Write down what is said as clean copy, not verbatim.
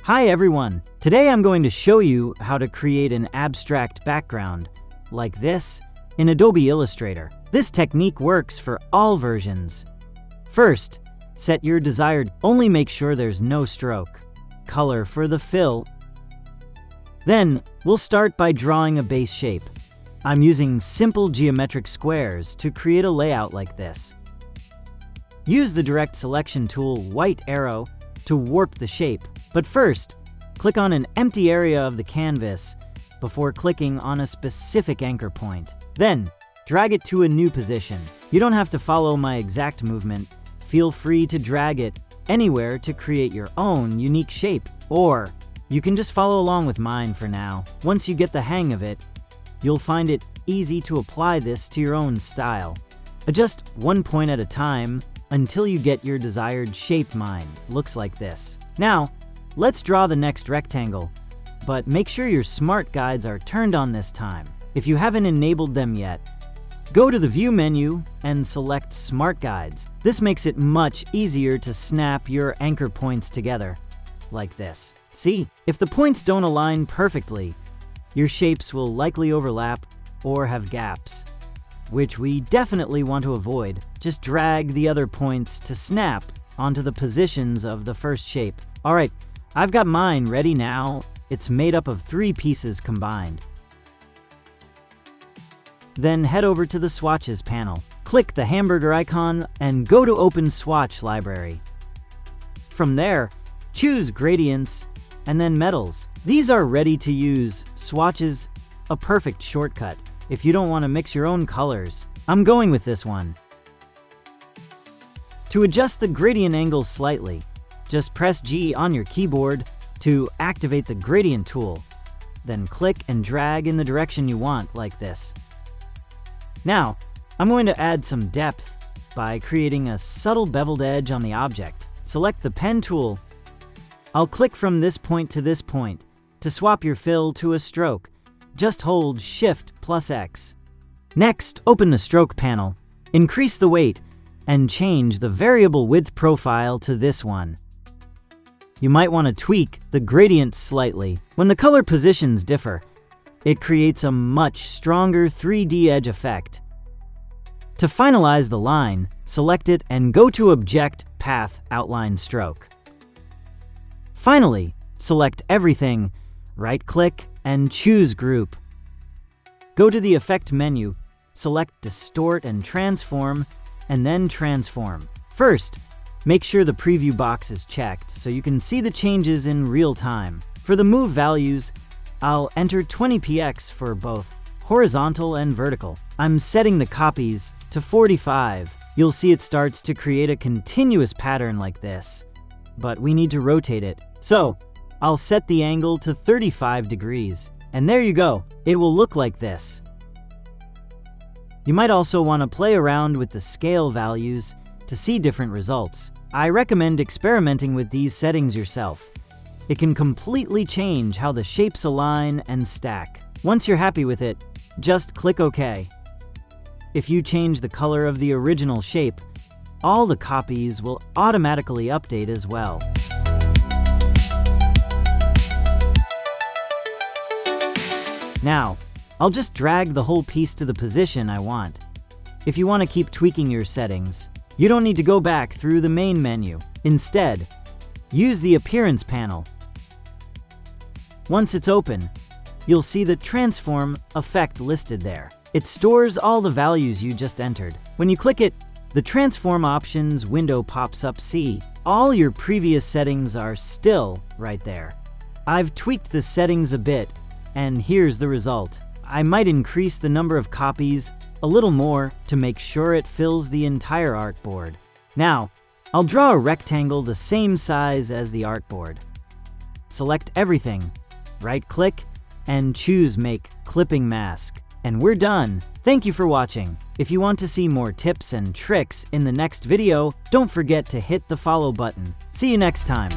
Hi everyone! Today I'm going to show you how to create an abstract background, like this, in Adobe Illustrator. This technique works for all versions. First, set your desired, only make sure there's no stroke, color for the fill. Then, we'll start by drawing a base shape. I'm using simple geometric squares to create a layout like this. Use the direct selection tool, white arrow, to warp the shape. But first, click on an empty area of the canvas before clicking on a specific anchor point. Then, drag it to a new position. You don't have to follow my exact movement. Feel free to drag it anywhere to create your own unique shape. Or, you can just follow along with mine for now. Once you get the hang of it, you'll find it easy to apply this to your own style. Adjust one point at a time until you get your desired shape. Mine looks like this. Now, let's draw the next rectangle, but make sure your smart guides are turned on this time. If you haven't enabled them yet, go to the View menu and select Smart Guides. This makes it much easier to snap your anchor points together, like this. See, if the points don't align perfectly, your shapes will likely overlap or have gaps, which we definitely want to avoid. Just drag the other points to snap onto the positions of the first shape. All right, I've got mine ready now. It's made up of 3 pieces combined. Then head over to the Swatches panel. Click the hamburger icon and go to Open Swatch Library. From there, choose Gradients and then Metals. These are ready to use swatches, a perfect shortcut if you don't want to mix your own colors. I'm going with this one. To adjust the gradient angle slightly, just press G on your keyboard to activate the gradient tool. Then click and drag in the direction you want, like this. Now, I'm going to add some depth by creating a subtle beveled edge on the object. Select the pen tool. I'll click from this point to this point. To swap your fill to a stroke, just hold Shift+X. Next, open the Stroke panel. Increase the weight and change the variable width profile to this one. You might want to tweak the gradient slightly. When the color positions differ, it creates a much stronger 3D edge effect. To finalize the line, select it and go to Object, Path, Outline, Stroke. Finally, select everything, right-click, and choose Group. Go to the Effect menu, select Distort and Transform, and then Transform. First, make sure the preview box is checked so you can see the changes in real time. For the move values, I'll enter 20px for both horizontal and vertical. I'm setting the copies to 45. You'll see it starts to create a continuous pattern like this, but we need to rotate it. So, I'll set the angle to 35 degrees, and there you go. It will look like this. You might also want to play around with the scale values to see different results. I recommend experimenting with these settings yourself. It can completely change how the shapes align and stack. Once you're happy with it, just click OK. If you change the color of the original shape, all the copies will automatically update as well. Now, I'll just drag the whole piece to the position I want. If you want to keep tweaking your settings, you don't need to go back through the main menu. Instead, use the Appearance panel. Once it's open, you'll see the Transform effect listed there. It stores all the values you just entered. When you click it, the Transform Options window pops up. See, all your previous settings are still right there. I've tweaked the settings a bit, and here's the result. I might increase the number of copies a little more to make sure it fills the entire artboard. Now, I'll draw a rectangle the same size as the artboard. Select everything, right-click, and choose Make Clipping Mask. And we're done. Thank you for watching. If you want to see more tips and tricks in the next video, don't forget to hit the follow button. See you next time.